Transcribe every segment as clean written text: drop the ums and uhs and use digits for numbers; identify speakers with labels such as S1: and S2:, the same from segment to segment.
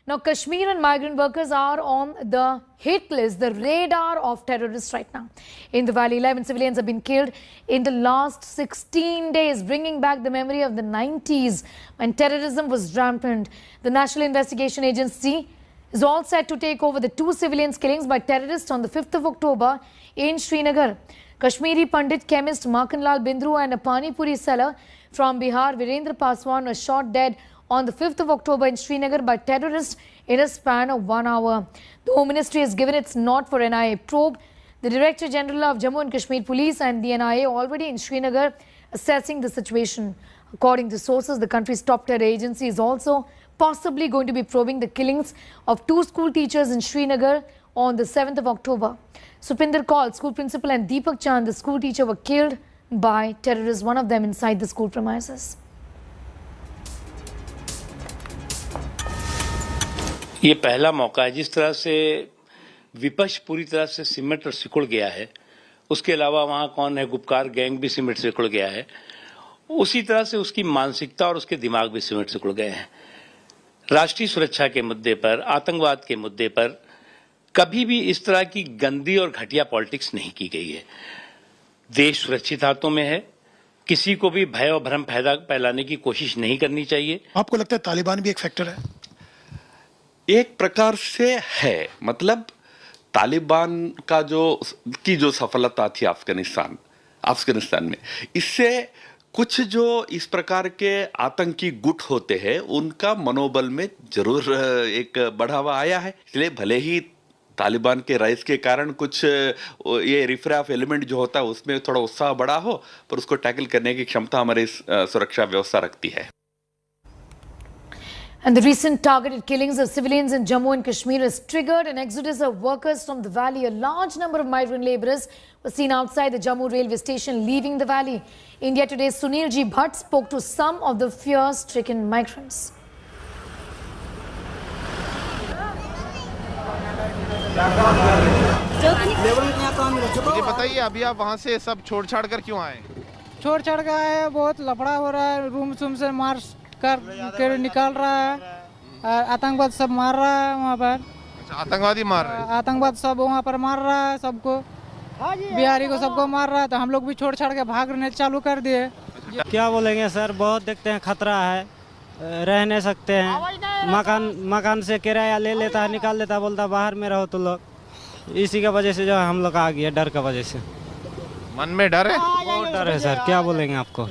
S1: Now, Kashmir and migrant workers are on the hit list, the radar of terrorists right now. In the valley, 11 civilians have been killed in the last 16 days, bringing back the memory of the 90s when terrorism was rampant. The National Investigation Agency is all set to take over the 2 civilians killings by terrorists on the 5th of October in Srinagar. Kashmiri Pandit chemist Makanlal Bindru and a Pani Puri seller from Bihar, Virendra Paswan, was shot dead on the 5th of October in Srinagar by terrorists in a span of 1 hour. The Home Ministry has given its nod for NIA probe. The Director General of Jammu and Kashmir Police and the NIA already in Srinagar assessing the situation. According to sources, the country's top terror agency is also possibly going to be probing the killings of 2 school teachers in Srinagar on the 7th of October. Supinder Kaul, school principal, and Deepak Chand, the school teacher, were killed by terrorists, one of them inside the school premises.
S2: ये पहला मौका है। जिस तरह से विपक्ष पूरी तरह से सिमट और सिकुड़ गया है, उसके अलावा वहाँ कौन है गुपकार गैंग भी सिमट सिकुड़ गया है, उसी तरह से उसकी मानसिकता और उसके दिमाग भी सिमट सिकुड़ गए हैं। राष्ट्रीय सुरक्षा के मुद्दे पर, आतंकवाद के मुद्दे पर कभी भी इस तरह की गंदी और घटिया पॉलिटिक्स नहीं की गई है। देश सुरक्षित हाथों में है, किसी को भी भय और भ्रम फैलाने की कोशिश नहीं करनी चाहिए।
S3: आपको लगता है तालिबान भी एक फैक्टर है?
S4: एक प्रकार से है, मतलब तालिबान का जो सफलता थी अफगानिस्तान में, इससे कुछ जो इस प्रकार के आतंकी गुट होते हैं उनका मनोबल में जरूर एक बढ़ावा आया है। इसलिए भले ही तालिबान के राइज के कारण कुछ ये रिफ्राफ एलिमेंट जो होता है उसमें थोड़ा उत्साह बढ़ा हो, पर उसको टैकल करने की क्षमता हमारी सुरक्षा व्यवस्था रखती है।
S1: And the recent targeted killings of civilians in Jammu and Kashmir has triggered an exodus of workers from the valley. A large number of migrant labourers were seen outside the Jammu railway station leaving the valley. India Today's Sunil G. Bhatt spoke to some of the fear-stricken migrants.
S5: मुझे बताइए, अभी आप वहाँ से सब छोड़ छाड़ कर क्यों आए?
S6: छोड़ छाड़ कर आए, बहुत लफड़ा हो रहा है, रूम से मार कर निकाल रहा है, आतंकवाद सब मार रहा है वहाँ पर।
S5: अच्छा, आतंकवादी मार रहे हैं?
S6: आतंकवाद सब वहाँ पर मार रहा है, सबको बिहारी को सबको मार रहा है, तो हम लोग भी छोड़ छाड़ के भागने चालू कर दिए।
S7: क्या बोलेंगे सर, बहुत देखते हैं खतरा है, रह नहीं सकते हैं। मकान से किराया ले लेता है, निकाल लेता है, बोलता बाहर में रहो तो लोग। इसी की वजह से जो हम लोग आ गए, डर की वजह से।
S5: मन में डर है?
S7: बहुत डर है सर, क्या बोलेंगे आपको।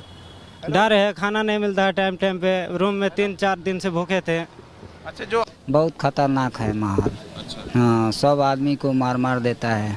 S7: डर है, खाना नहीं मिलता है टाइम पे, रूम में 3-4 दिन से भूखे थे।
S5: अच्छा, जो
S8: बहुत खतरनाक है माहौल।
S5: अच्छा।
S8: हाँ, सब आदमी को मार देता है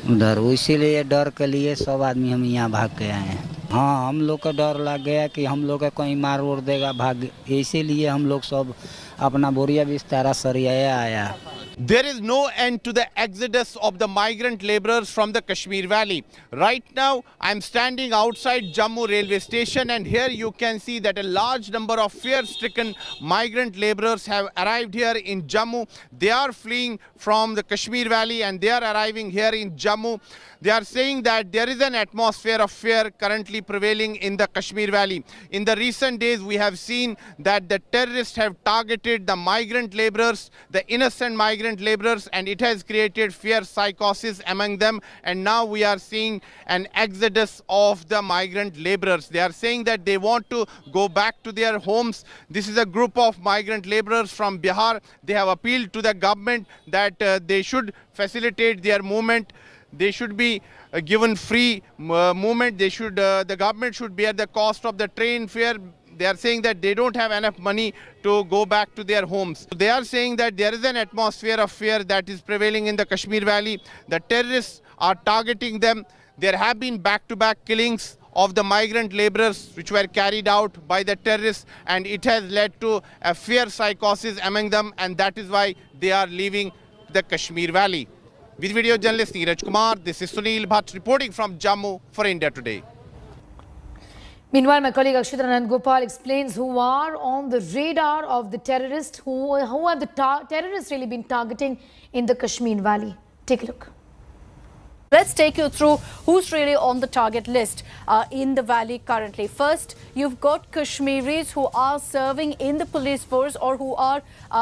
S8: उधर, इसीलिए डर के लिए सब आदमी हम यहाँ भाग के आए हैं। हाँ, हम लोग का डर लग गया कि हम लोग का कहीं मार उड़ देगा, भाग, इसीलिए हम लोग सब अपना बोरिया बिस्तारा सरियाया आया।
S5: There is no end to the exodus of the migrant laborers from the Kashmir Valley. Right now, I'm standing outside Jammu railway station, and here you can see that a large number of fear-stricken migrant laborers have arrived here in Jammu. They are fleeing from the Kashmir Valley and they are arriving here in Jammu. They are saying that there is an atmosphere of fear currently prevailing in the Kashmir Valley. In the recent days, we have seen that the terrorists have targeted the migrant laborers, the innocent migrant laborers, and it has created fear psychosis among them. And now we are seeing an exodus of the migrant laborers. They are saying that they want to go back to their homes. This is a group of migrant laborers from Bihar. They have appealed to the government that they should facilitate their movement. They should be given free movement. The government should bear the cost of the train fare. They are saying that they don't have enough money to go back to their homes. They are saying that there is an atmosphere of fear that is prevailing in the Kashmir Valley. The terrorists are targeting them. There have been back-to-back killings of the migrant laborers which were carried out by the terrorists, and it has led to a fear psychosis among them, and that is why they are leaving the Kashmir Valley. With video journalist Neeraj Kumar, this is Sunil Bhatt reporting from Jammu for India Today.
S1: Meanwhile, my colleague Akshita Anand Gopal explains who are on the radar of the terrorists, who have the terrorists really been targeting in the Kashmir Valley. Take a look.
S9: Let's take you through who's really on the target list in the valley currently. First, you've got Kashmiris who are serving in the police force or who are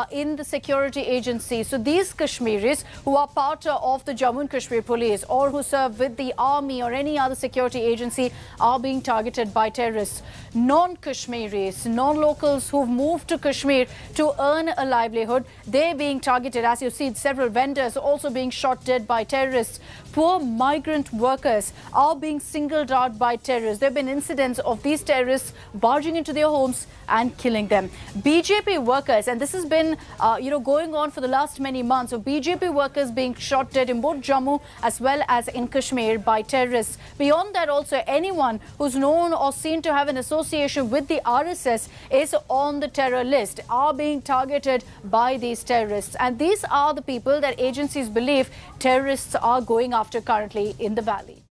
S9: in the security agency. So these Kashmiris who are part of the Jammu and Kashmir police or who serve with the army or any other security agency are being targeted by terrorists. Non-Kashmiris, non-locals who've moved to Kashmir to earn a livelihood, they're being targeted. As you see, several vendors also being shot dead by terrorists. Poor migrant workers are being singled out by terrorists. There have been incidents of these terrorists barging into their homes and killing them. BJP workers, and this has been going on for the last many months, of BJP workers being shot dead in both Jammu as well as in Kashmir by terrorists. Beyond that, also anyone who's known or seen to have an association with the RSS is on the terror list, are being targeted by these terrorists. And these are the people that agencies believe terrorists are going after currently in the valley.